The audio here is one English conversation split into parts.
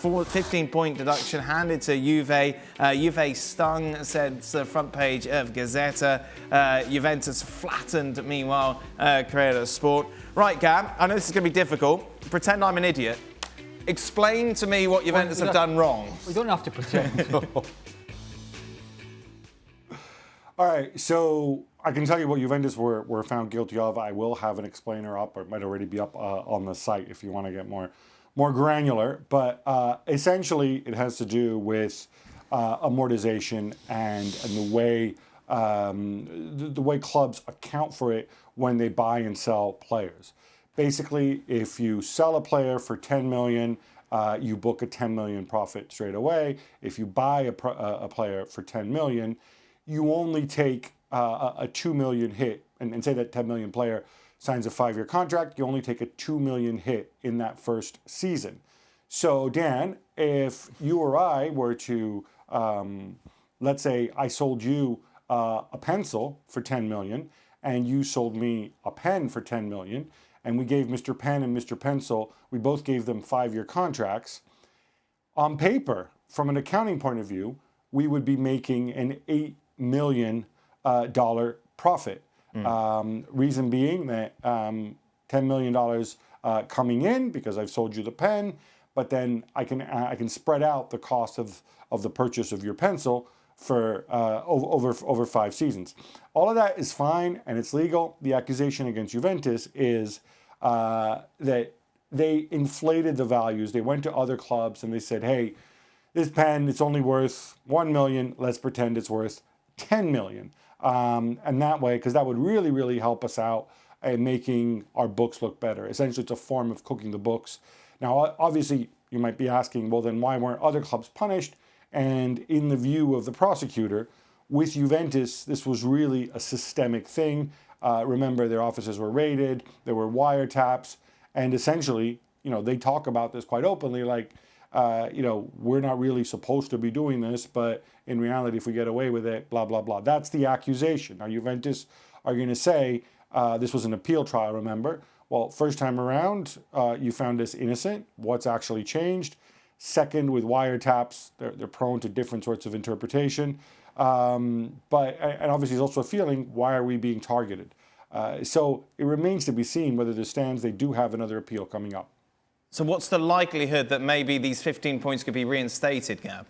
15-point deduction handed to Juve. Juve stung, said the front page of Gazzetta. Juventus flattened, meanwhile, Corriere Sport. Right, Gab, I know this is going to be difficult. Pretend I'm an idiot. Explain to me what Juventus have done wrong. We don't have to pretend. All right, so I can tell you what Juventus were found guilty of. I will have an explainer up, or it might already be up on the site if you want to get more granular. But essentially, it has to do with amortization and the way clubs account for it when they buy and sell players. Basically, if you sell a player for 10 million, you book a 10 million profit straight away. If you buy a player for 10 million, you only take a 2 million hit, and say that 10 million player signs a 5-year contract, you only take a 2 million hit in that first season. So Dan, if you or I were to, let's say I sold you a pencil for 10 million, and you sold me a pen for 10 million, and we gave Mr. Pen and Mr. Pencil, we both gave them 5-year contracts. On paper, from an accounting point of view, we would be making an $8 million profit. Reason being that $10 million coming in because I've sold you the pen, but then I can spread out the cost of the purchase of your pencil for over 5 seasons. All of that is fine and it's legal. The accusation against Juventus is that they inflated the values. They went to other clubs and they said, hey, this pen, it's only worth 1 million. Let's pretend it's worth 10 million. And that way, because that would really, really help us out in making our books look better. Essentially, it's a form of cooking the books. Now, obviously, you might be asking, well, then why weren't other clubs punished? And in the view of the prosecutor, with Juventus, this was really a systemic thing. Remember, their offices were raided, there were wiretaps, and essentially, they talk about this quite openly, like, we're not really supposed to be doing this, but in reality, if we get away with it, blah, blah, blah. That's the accusation. Now, Juventus are going to say this was an appeal trial, remember? Well, first time around, you found us innocent. What's actually changed? Second, with wiretaps, they're prone to different sorts of interpretation. And obviously, there's also a feeling, why are we being targeted? So it remains to be seen whether this stands. They do have another appeal coming up. So what's the likelihood that maybe these 15 points could be reinstated, Gab?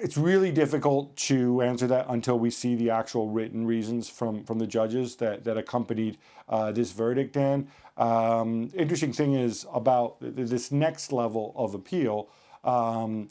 It's really difficult to answer that until we see the actual written reasons from the judges that accompanied this verdict, Dan. Interesting thing is about this next level of appeal, and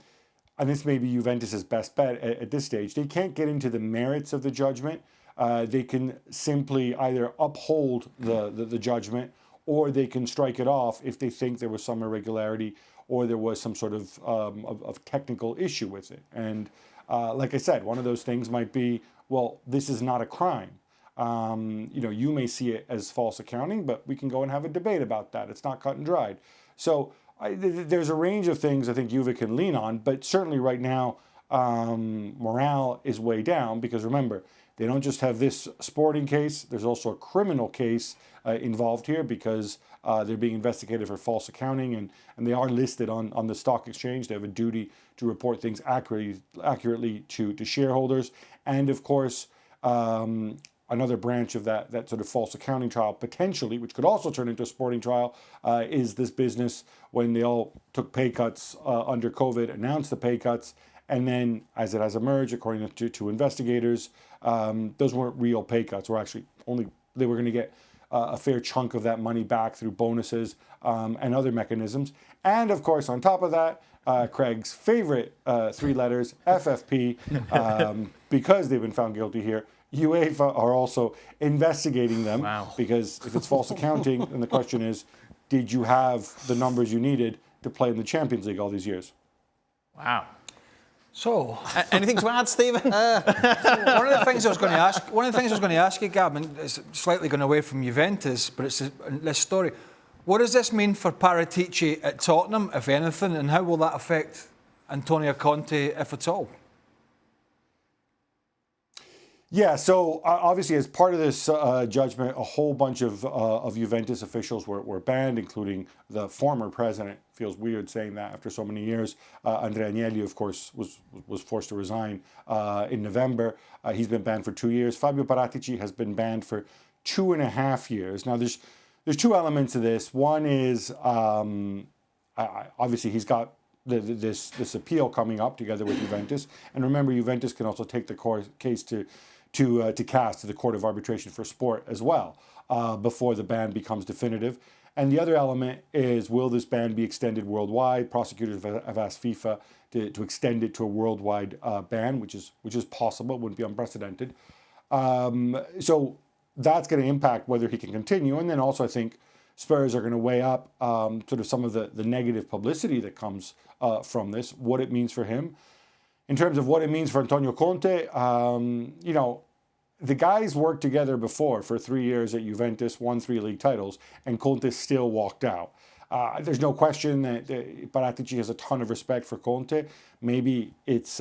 this may be Juventus' best bet at this stage. They can't get into the merits of the judgment. They can simply either uphold the judgment, or they can strike it off if they think there was some irregularity or there was some sort of technical issue with it. And like I said, one of those things might be, well, this is not a crime. You may see it as false accounting, but we can go and have a debate about that. It's not cut and dried. So there's a range of things I think Juve can lean on, but certainly right now, morale is way down because remember, they don't just have this sporting case, there's also a criminal case involved here because they're being investigated for false accounting and they are listed on the stock exchange. They have a duty to report things accurately to shareholders. And of course, another branch of that sort of false accounting trial potentially, which could also turn into a sporting trial, is this business when they all took pay cuts under COVID, announced the pay cuts, and then, as it has emerged, according to investigators, those weren't real pay cuts. They were going to get a fair chunk of that money back through bonuses and other mechanisms. And of course, on top of that, Craig's favorite 3 letters, FFP, because they've been found guilty here, UEFA are also investigating them. Wow. Because if it's false accounting, then the question is, did you have the numbers you needed to play in the Champions League all these years? Wow. So, anything to add, Stephen? one of the things I was going to ask you, Gab, and it's slightly going away from Juventus, but it's this story. What does this mean for Paratici at Tottenham, if anything, and how will that affect Antonio Conte, if at all? Yeah, so obviously as part of this judgment, a whole bunch of Juventus officials were banned, including the former president. Feels weird saying that after so many years. Andrea Agnelli, of course, was forced to resign in November. He's been banned for 2 years. Fabio Paratici has been banned for 2.5 years. Now, there's two elements to this. One is obviously he's got this appeal coming up together with Juventus, and remember, Juventus can also take the case to CAS, to the Court of Arbitration for Sport, as well, before the ban becomes definitive. And the other element is, will this ban be extended worldwide? Prosecutors have asked FIFA to extend it to a worldwide ban, which is possible. It wouldn't be unprecedented. So that's going to impact whether he can continue. And then also, I think Spurs are going to weigh up sort of some of the negative publicity that comes from this, what it means for him. In terms of what it means for Antonio Conte, the guys worked together before for 3 years at Juventus, won 3 league titles, and Conte still walked out. There's no question that Paratici has a ton of respect for Conte. Maybe it's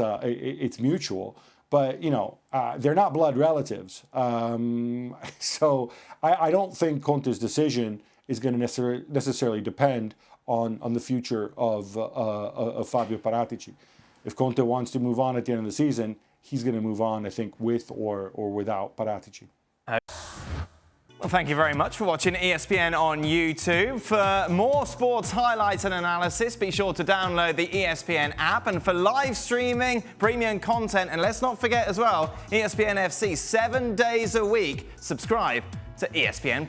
mutual, but they're not blood relatives. So I don't think Conte's decision is going to necessarily depend on the future of Fabio Paratici. If Conte wants to move on at the end of the season, he's going to move on, I think, with or without Paratici. Well, thank you very much for watching ESPN on YouTube. For more sports highlights and analysis, be sure to download the ESPN app. And for live streaming, premium content, and let's not forget as well, ESPN FC 7 days a week. Subscribe to ESPN+.